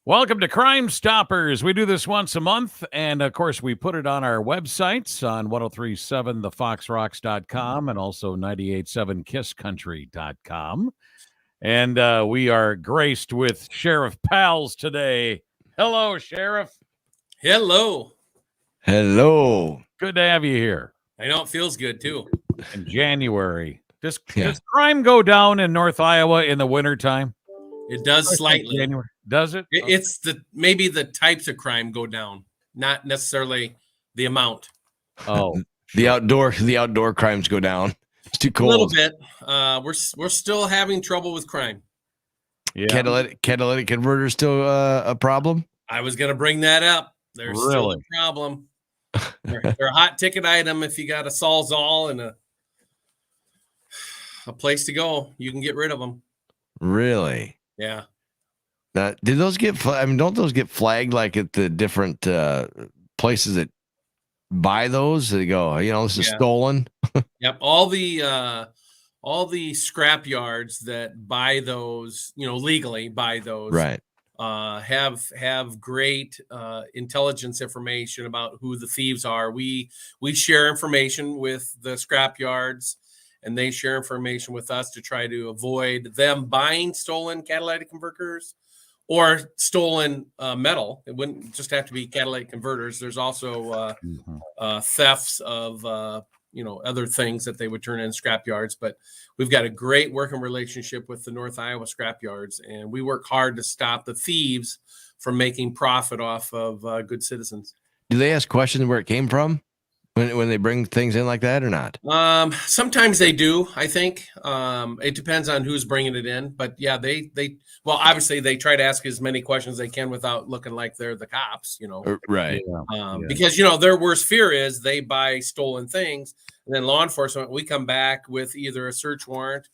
Welcome to Crimestoppers. We do this once a month, and of course, we put it on our websites on 1037thefoxrocks.com and also 987kisscountry.com. And we are graced with Sheriff Pals today. Hello, Sheriff. Hello. Hello. Good to have you here. I know it feels good, too. In January. Does crime go down in North Iowa in the wintertime? It does slightly. January. Does it? It's maybe the types of crime go down, not necessarily the amount. Oh, the outdoor crimes go down. It's too cold. A little bit. We're still having trouble with crime. Yeah. Catalytic converter still a problem? I was going to bring that up. There's still a problem. They're a hot ticket item. If you got a Sawzall and a place to go, you can get rid of them. Really? Yeah. Now, did those get? Don't those get flagged like at the different places that buy those? They go, this is stolen. Yep. All the scrap yards that buy those, legally buy those, right? Have great intelligence information about who the thieves are. We share information with the scrap yards, and they share information with us to try to avoid them buying stolen catalytic converters or stolen metal. It wouldn't just have to be catalytic converters. There's also thefts of other things that they would turn in scrap yards. But we've got a great working relationship with the North Iowa scrap yards, and we work hard to stop the thieves from making profit off of good citizens. Do they ask questions where it came from when they bring things in like that or not? Sometimes they do. I think it depends on who's bringing it in. But yeah, they obviously they try to ask as many questions as they can without looking like they're the cops, Right. Because their worst fear is they buy stolen things, and then law enforcement, we come back with either a search warrant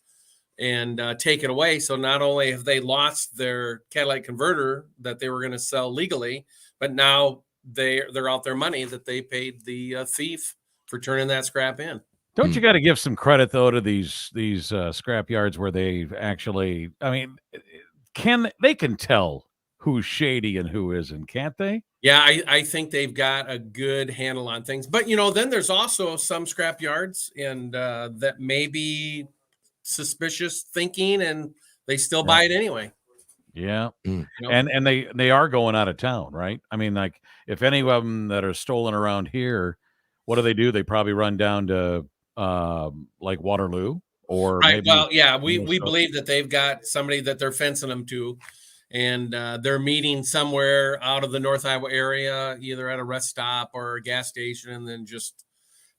and take it away. So not only have they lost their catalytic converter that they were going to sell legally, but now they're out their money that they paid the thief for turning that scrap in. Don't you got to give some credit though to these scrap yards where they actually? I mean, they can tell who's shady and who isn't, can't they? Yeah, I think they've got a good handle on things. But then there's also some scrap yards and that may be suspicious thinking, and they still buy it anyway. Yeah. And they are going out of town, right? I mean, like if any of them that are stolen around here, what do? They probably run down to like Waterloo or right. Maybe, well, yeah, we believe that they've got somebody that they're fencing them to, and they're meeting somewhere out of the North Iowa area, either at a rest stop or a gas station, and then just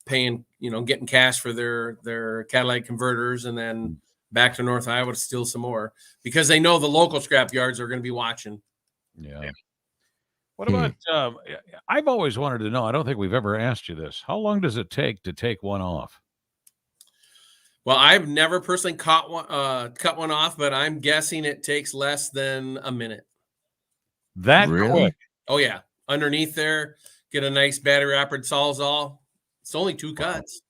paying, getting cash for their catalytic converters, and then back to North Iowa to steal some more because they know the local scrap yards are going to be watching. Yeah. What about, I've always wanted to know, I don't think we've ever asked you this. How long does it take to take one off? Well, I've never personally cut one off, but I'm guessing it takes less than a minute. That quick? Oh yeah. Underneath there, get a nice battery operated Sawzall. It's only 2 cuts.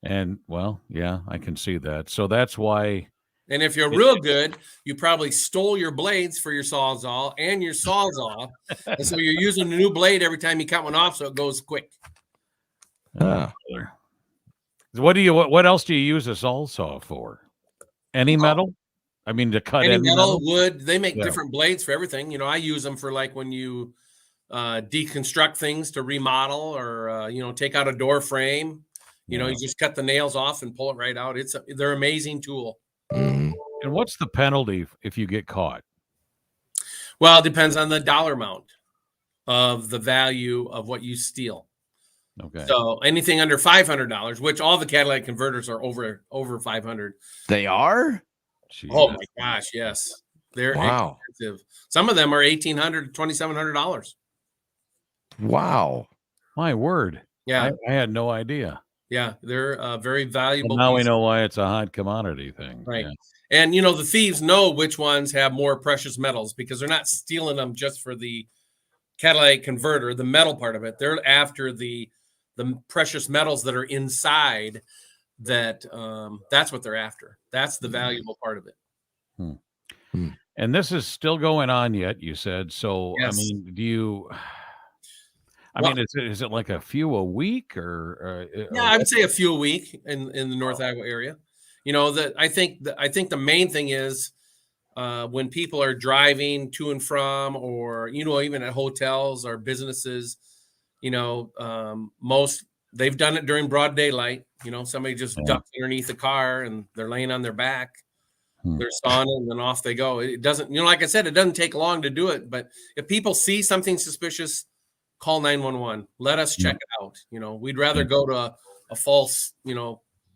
And well, yeah, I can see that. So that's why. And if you're real good, you probably stole your blades for your Sawzall and your Sawzall. And so you're using a new blade every time you cut one off, so it goes quick. What else do you use a Sawzall for? Any metal? I mean, to cut any metal, wood. They make different blades for everything. I use them for like when you deconstruct things to remodel or, take out a door frame. You just cut the nails off and pull it right out. They're an amazing tool. And what's the penalty if you get caught? Well, it depends on the dollar amount of the value of what you steal. Okay. So anything under $500, which all the catalytic converters are over 500. They are? Jeez. Oh my gosh, yes. They're expensive. Some of them are $1,800 to $2,700. Wow. My word. Yeah. I had no idea. Yeah, they're very valuable. Well, now we know why it's a hot commodity thing. Right. Yeah. And, the thieves know which ones have more precious metals because they're not stealing them just for the catalytic converter, the metal part of it. They're after the precious metals that are inside that. That's what they're after. That's the valuable part of it. And this is still going on yet, you said. So, I Yes. mean, do you I Well, mean, is it like a few a week or yeah, or I would what? say a few a week in the North Iowa area. You know, that I think the main thing is when people are driving to and from, or even at hotels or businesses, most they've done it during broad daylight. Somebody just Yeah. ducks underneath the car and they're laying on their back, Hmm. they're sauna, and then off they go. It doesn't, like I said, it doesn't take long to do it. But if people see something suspicious, call 911. Let us Yeah. check it out. We'd rather go to a false,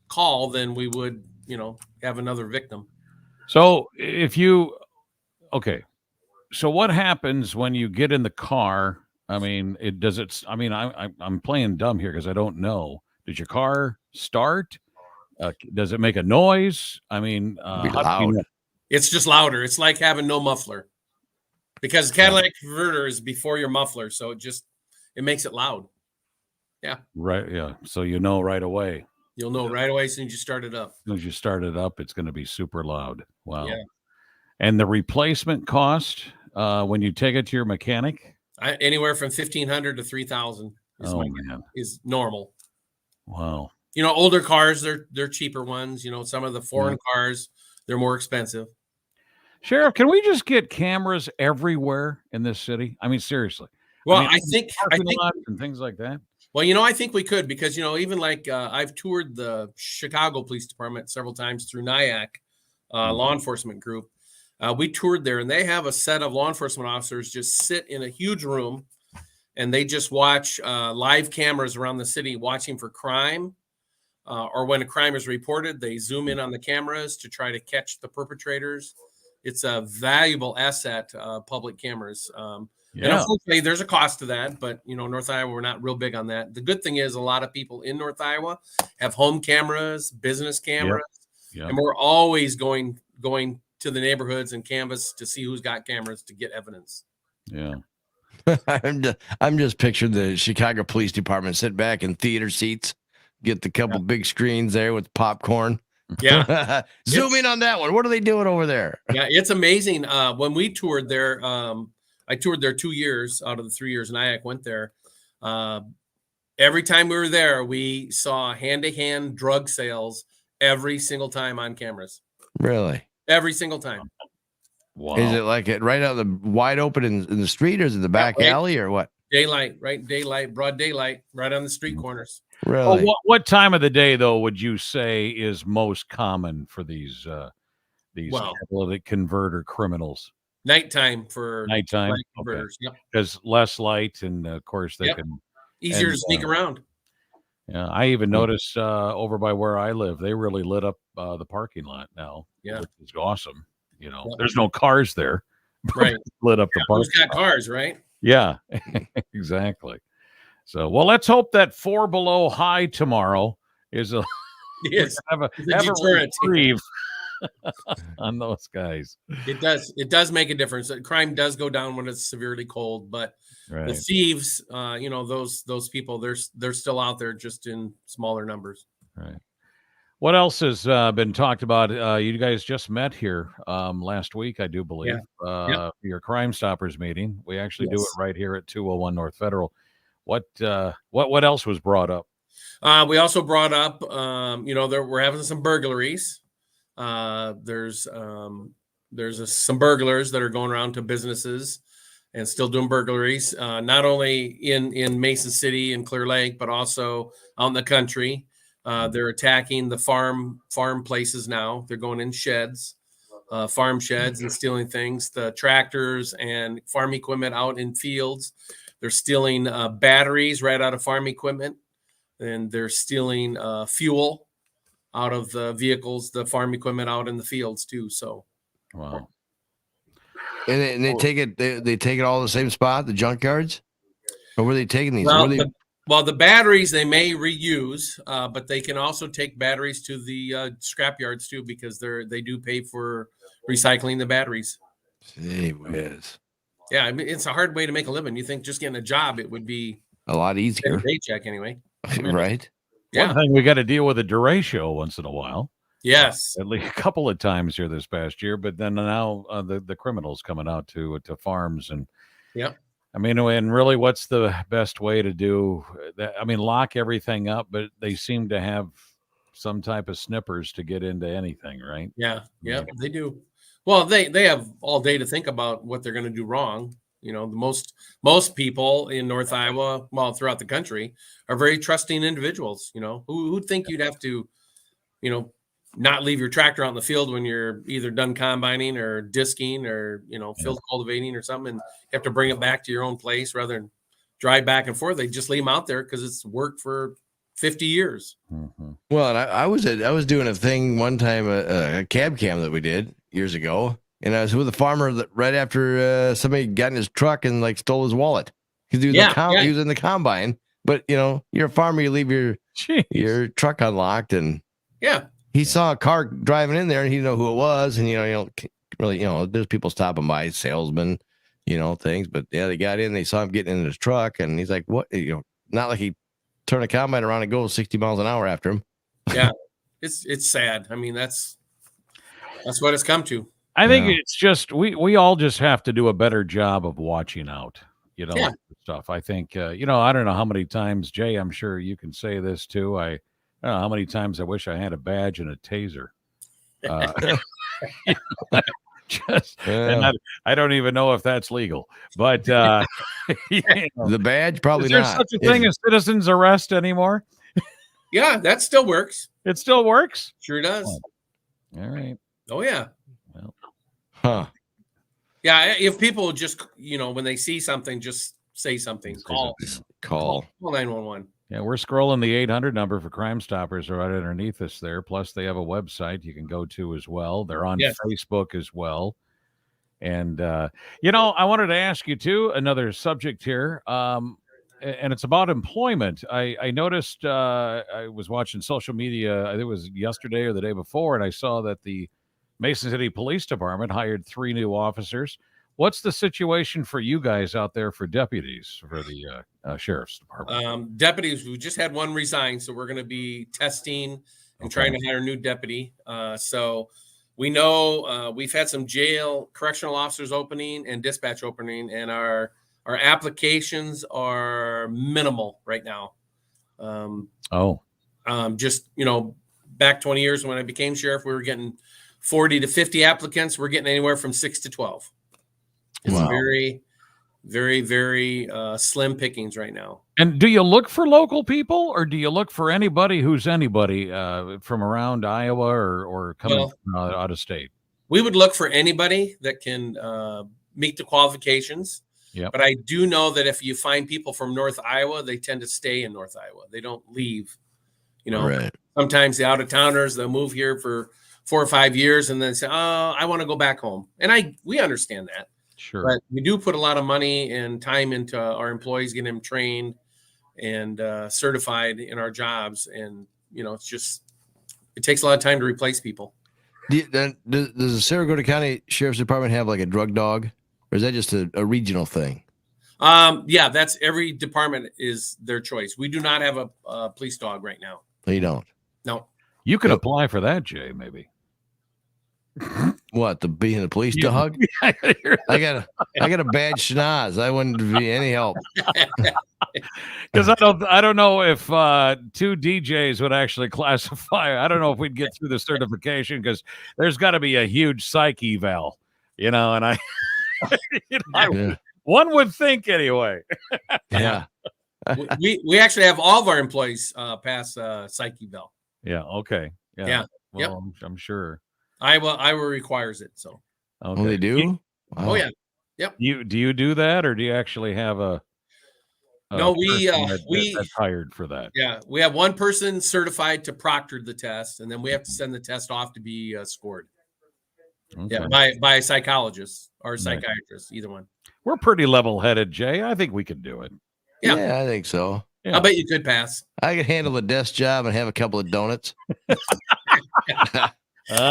call than we would, have another victim. So, if you okay, so what happens when you get in the car? I mean, I mean, I'm playing dumb here because I don't know. Does your car start? Does it make a noise? I mean, Be how do you know? loud. It's just louder. It's like having no muffler, because the catalytic converter is before your muffler, so it makes it loud. Yeah, Right, yeah. So you know right away. you'll know right away as soon as you start it up. As soon as you start it up, it's going to be super loud. Wow. Yeah, And the replacement cost when you take it to your mechanic? anywhere from 1,500 to 3,000 Oh man. is normal. Wow. Older cars, they're cheaper ones. Some of the foreign cars, they're more expensive. Sheriff, can we just get cameras everywhere in this city? I mean, seriously. Well, I mean, I parking think lots and things like that. well, I think we could, because even like I've toured the Chicago Police Department several times through NIAC law enforcement group. We toured there, and they have a set of law enforcement officers just sit in a huge room, and they just watch live cameras around the city, watching for crime, or when a crime is reported, they zoom in on the cameras to try to catch the perpetrators. It's a valuable asset, public cameras. And Yeah. unfortunately, there's a cost to that, but North Iowa, we're not real big on that. The good thing is, a lot of people in North Iowa have home cameras, business cameras, Yeah. and we're always going to the neighborhoods and canvas to see who's got cameras to get evidence. Yeah. I'm just picturing the Chicago Police Department sit back in theater seats, get the couple big screens there with popcorn. Yeah. Zoom in on that one. What are they doing over there? Yeah, it's amazing. When we toured there, I toured there 2 years out of the 3 years NIAC went there. Every time we were there, we saw hand-to-hand drug sales every single time on cameras. Really? Every single time. Wow. Is it like it right out the wide open in the street, or is it the back alley, or what? Daylight, right? Daylight, broad daylight, right on the street corners. Really? Well, what time of the day though would you say is most common for these catalytic converter criminals? Nighttime for Nighttime, light converters. Yep. because less light, and of course they can. Easier to sneak around. Yeah, I even noticed over by where I live, they really lit up the parking lot now. Yeah. Which is awesome. There's no cars there. Right. Lit up the Who's parking got lot. cars, right? Yeah, exactly. So, well, let's hope that 4 below high tomorrow is a Yes. have a deterrent. reprieve on those guys. It does make a difference. Crime does go down when it's severely cold, but Right. the thieves, those people, they're still out there, just in smaller numbers. Right. What else has been talked about? You guys just met here last week, I do believe, for your Crimestoppers meeting. We actually do it right here at 201 North Federal. What else was brought up? We also brought up, we're having some burglaries. There's some burglars that are going around to businesses and still doing burglaries, not only in Mason City and Clear Lake, but also out in the country. They're attacking the farm places now. They're going in sheds, farm sheds, and stealing things, the tractors and farm equipment out in fields. They're stealing batteries right out of farm equipment, and they're stealing fuel out of the vehicles, the farm equipment out in the fields too. So, wow. And they take it. They take it all to the same spot, the junkyards, or were they taking these? Well, the batteries they may reuse, but they can also take batteries to the scrap yards too, because they do pay for recycling the batteries. Gee whiz. Yeah, I mean, it's a hard way to make a living. You think just getting a job, it would be a lot easier. A paycheck anyway. Right? Yeah. One thing, we got to deal with a derecho once in a while. Yes. At least a couple of times here this past year. But then now the criminals coming out to farms and. Yep. I mean, and really, what's the best way to do that? I mean, lock everything up, but they seem to have some type of snippers to get into anything, right? Yeah. Yeah, they do. Well, they have all day to think about what they're going to do wrong. You know, the most people in North Iowa, well, throughout the country, are very trusting individuals. You know, who'd think you'd have to, you know, not leave your tractor out in the field when you're either done combining or disking or, you know, field cultivating or something, and you have to bring it back to your own place rather than drive back and forth. They just leave them out there because it's worked for 50 years. Mm-hmm. Well, and I was doing a thing one time, a cab cam that we did years ago, and I was with a farmer that right after somebody got in his truck and like stole his wallet because he was in the combine. But you know, you're a farmer, you leave your truck unlocked, and he saw a car driving in there, and he didn't know who it was, and you don't really, there's people stopping by, salesmen, things, but yeah, they got in, they saw him getting in his truck, and he's like, what, not like he turned a combine around and go 60 miles an hour after him. Yeah, it's sad. I mean, that's what it's come to. I think it's just we all just have to do a better job of watching out, stuff. I think I don't know how many times, Jay, I'm sure you can say this too. I don't know how many times I wish I had a badge and a taser. And I don't even know if that's legal, but the badge probably is there not. Such a thing as citizen's arrest anymore? Yeah, that still works. It still works. Sure does. All right. Oh yeah. Well. Huh. Yeah, if people just when they see something, just say something. Call 911. Yeah, we're scrolling the 800 number for Crimestoppers right underneath us there. Plus, they have a website you can go to as well. They're on Facebook as well. And, I wanted to ask you, too, another subject here, and it's about employment. I noticed I was watching social media, I think it was yesterday or the day before, and I saw that the Mason City Police Department hired 3 new officers. What's the situation for you guys out there for deputies for the sheriff's department? Deputies, we just had one resign, so we're going to be testing and trying to hire a new deputy. So we know we've had some jail correctional officers opening and dispatch opening, and our applications are minimal right now. Just back 20 years when I became sheriff, we were getting 40 to 50 applicants. We're getting anywhere from 6 to 12. It's very, very, very slim pickings right now. And do you look for local people, or do you look for anybody who's anybody from around Iowa or coming out of state? We would look for anybody that can meet the qualifications. Yep. But I do know that if you find people from North Iowa, they tend to stay in North Iowa. They don't leave. Right. Sometimes the out-of-towners, they'll move here for 4 or 5 years and then say, "Oh, I want to go back home." And we understand that. Sure. But we do put a lot of money and time into our employees, getting them trained and certified in our jobs. And, it takes a lot of time to replace people. Does the Sarasota County Sheriff's Department have like a drug dog, or is that just a regional thing? Yeah, that's every department is their choice. We do not have a police dog right now. You don't? No. You could apply for that, Jay, maybe. What, being a police dog? I got a bad schnoz. I wouldn't be any help. Because I don't know if 2 DJs would actually classify. I don't know if we'd get through the certification, because there's got to be a huge psych eval, and I, one would think anyway. Yeah. we actually have all of our employees pass psych eval. Yeah. Okay. Yeah. Well, yep. I'm sure. Iowa requires it. So. Okay. Oh, they do? Wow. Oh yeah. Yep. Do you do that, or do you actually have a no, we that's hired for that? Yeah, we have one person certified to proctor the test, and then we have to send the test off to be scored. Okay. Yeah, by a psychologist or a psychiatrist, either one. We're pretty level-headed, Jay. I think we can do it. Yeah, I think so. Yeah. I bet you could pass. I could handle a desk job and have a couple of donuts.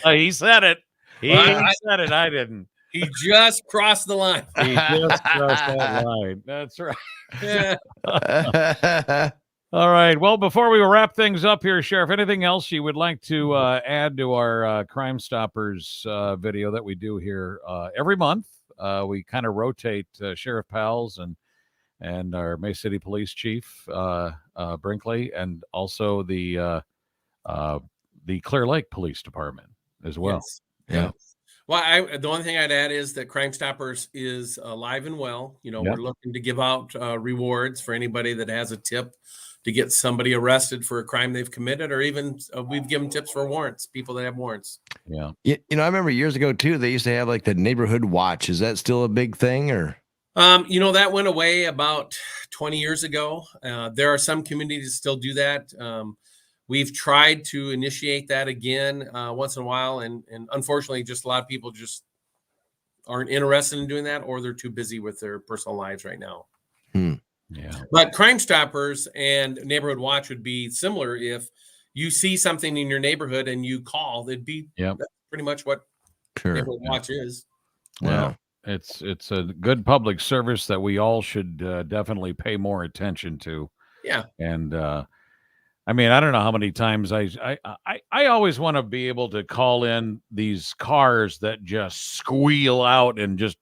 He said it. He said it. I didn't. He just crossed the line. He just crossed that line. That's right. Yeah. All right. Well, before we wrap things up here, Sheriff, anything else you would like to add to our Crime Stoppers video that we do here every month? We kind of rotate Sheriff Pals and our May City Police Chief Brinkley, and also the Clear Lake Police Department as well. Yes. Yeah. Well, the only thing I'd add is that Crime Stoppers is alive and well. Yep. We're looking to give out rewards for anybody that has a tip to get somebody arrested for a crime they've committed, or even we've given tips for warrants, people that have warrants. Yeah. I remember years ago too, they used to have like the neighborhood watch. Is that still a big thing, or? That went away about 20 years ago. There are some communities that still do that. We've tried to initiate that again once in a while, and unfortunately, just a lot of people just aren't interested in doing that, or they're too busy with their personal lives right now. Yeah. But Crime Stoppers and Neighborhood Watch would be similar. If you see something in your neighborhood and you call, that'd be that's pretty much what Neighborhood Watch is. Well, it's a good public service that we all should definitely pay more attention to. Yeah. And I mean, I don't know how many times I always want to be able to call in these cars that just squeal out and just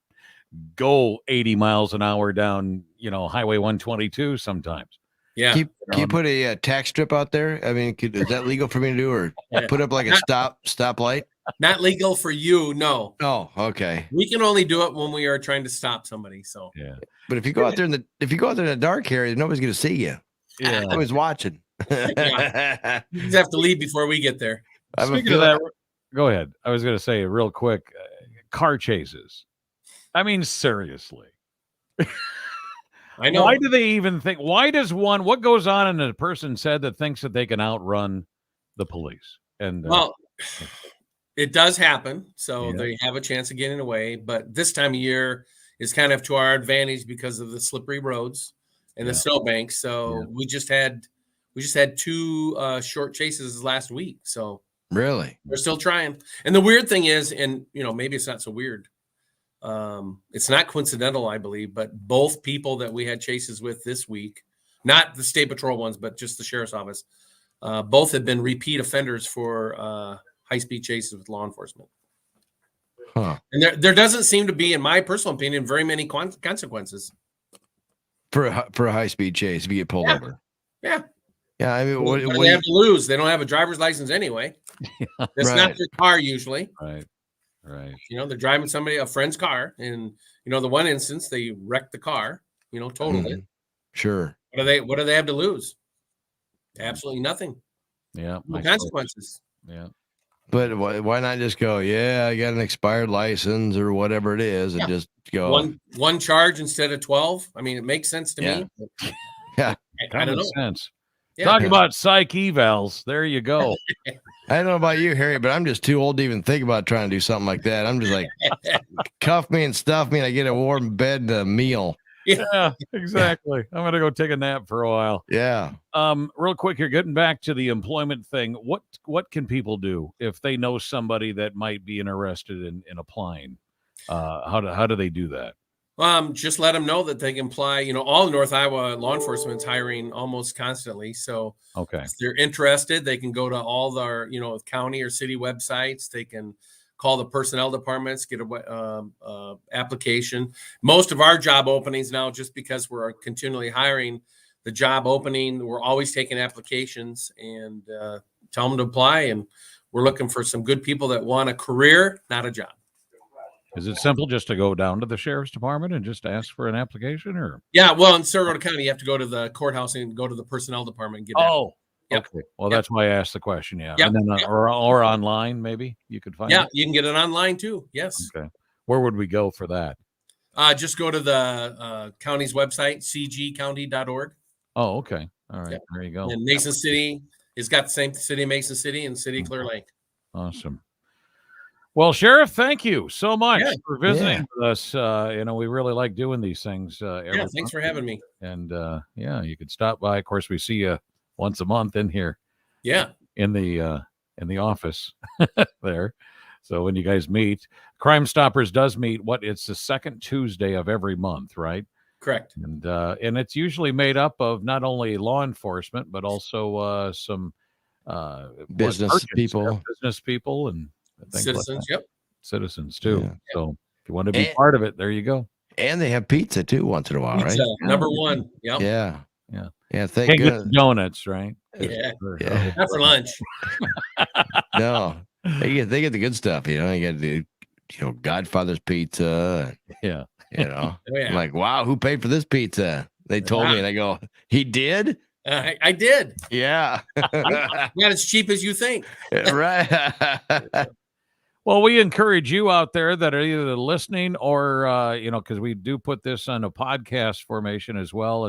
go 80 miles an hour down, Highway 122 sometimes. Yeah. Can you put a tax strip out there? I mean, is that legal for me to do, or put up like a stop light? Not legal for you, no. Oh, okay. We can only do it when we are trying to stop somebody. So yeah. But if you go out there in the dark area, nobody's going to see you. Yeah. Nobody's watching. Yeah. You just have to leave before we get there. Speaking of that, go ahead. I was going to say real quick, car chases. I mean, seriously. I know. Why do they even think? Why does what goes on in a person's head that thinks that they can outrun the police? And well, it does happen. So they have a chance of getting away. But this time of year is kind of to our advantage because of the slippery roads and the snowbanks. So we just had 2 short chases last week. So really, we're still trying. And the weird thing is, and maybe it's not so weird. It's not coincidental, I believe, but both people that we had chases with this week, not the state patrol ones, but just the sheriff's office, both had been repeat offenders for high-speed chases with law enforcement. Huh. And there doesn't seem to be, in my personal opinion, very many consequences for a high-speed chase if you get pulled over. Yeah. Yeah, I mean, what do they have to lose? They don't have a driver's license anyway. That's not their car usually. Right. They're driving a friend's car, and the one instance they wrecked the car. Totaled it. Sure. What do they have to lose? Absolutely nothing. Yeah. No consequences. Yeah. But why not just go? Yeah, I got an expired license or whatever it is, and just go one charge instead of 12. I mean, it makes sense to me. Yeah, I don't know. Sense. Yeah. Talk about psych evals. There you go. I don't know about you, Harry, but I'm just too old to even think about trying to do something like that. I'm just like, cuff me and stuff me, and I get a warm bed and a meal. Yeah, exactly. I'm gonna go take a nap for a while. Yeah. Real quick here, getting back to the employment thing. What can people do if they know somebody that might be interested in applying? How do they do that? Just let them know that they can apply. All North Iowa law enforcement's hiring almost constantly. So if they're interested, they can go to all our, county or city websites. They can call the personnel departments, get a application. Most of our job openings now, just because we're continually hiring, the job opening, we're always taking applications, and tell them to apply. And we're looking for some good people that want a career, not a job. Is it simple just to go down to the sheriff's department and just ask for an application, or? Yeah, well, in Sarasota County, you have to go to the courthouse and go to the personnel department and get that. Yep. Okay. Well, that's why I asked the question. Yeah. Yep. And then, or online, maybe you could find it. You can get it online too. Yes. Okay. Where would we go for that? Just go to the county's website, cgcounty.org. Oh, okay. All right. Yep. There you go. And Mason City has got the same City of Mason City and City of Clear Lake. Awesome. Well, Sheriff, thank you so much for visiting with us. We really like doing these things. Thanks for having me. And you could stop by. Of course, we see you once a month in here. Yeah. In the office there. So when you guys meet, Crime Stoppers does meet. It's the second Tuesday of every month, right? Correct. And it's usually made up of not only law enforcement but also some business people, and things citizens. like that. Citizens too. Yeah. So if you want to be part of it, there you go. And they have pizza too once in a while, Pizza, right? number one. Yep. Yeah. Yeah. Thank Can't get goodness. donuts, right? Yeah. Yeah. Not for lunch. No, they get the good stuff. You get the Godfather's pizza. Yeah. I'm like, wow, who paid for this pizza? They told me, and I go, he did. I did. Yeah. Not as cheap as you think. Right. Well, we encourage you out there that are either listening or, because we do put this on a podcast formation as well.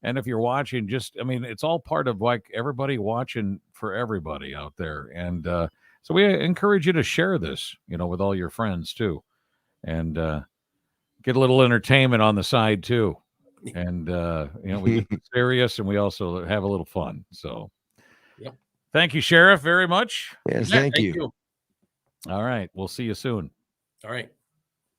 And if you're watching, it's all part of like everybody watching for everybody out there. And so we encourage you to share this, with all your friends too. And get a little entertainment on the side too. And, we get serious and we also have a little fun. So thank you, Sheriff, very much. Yes, thank you. All right. We'll see you soon. All right.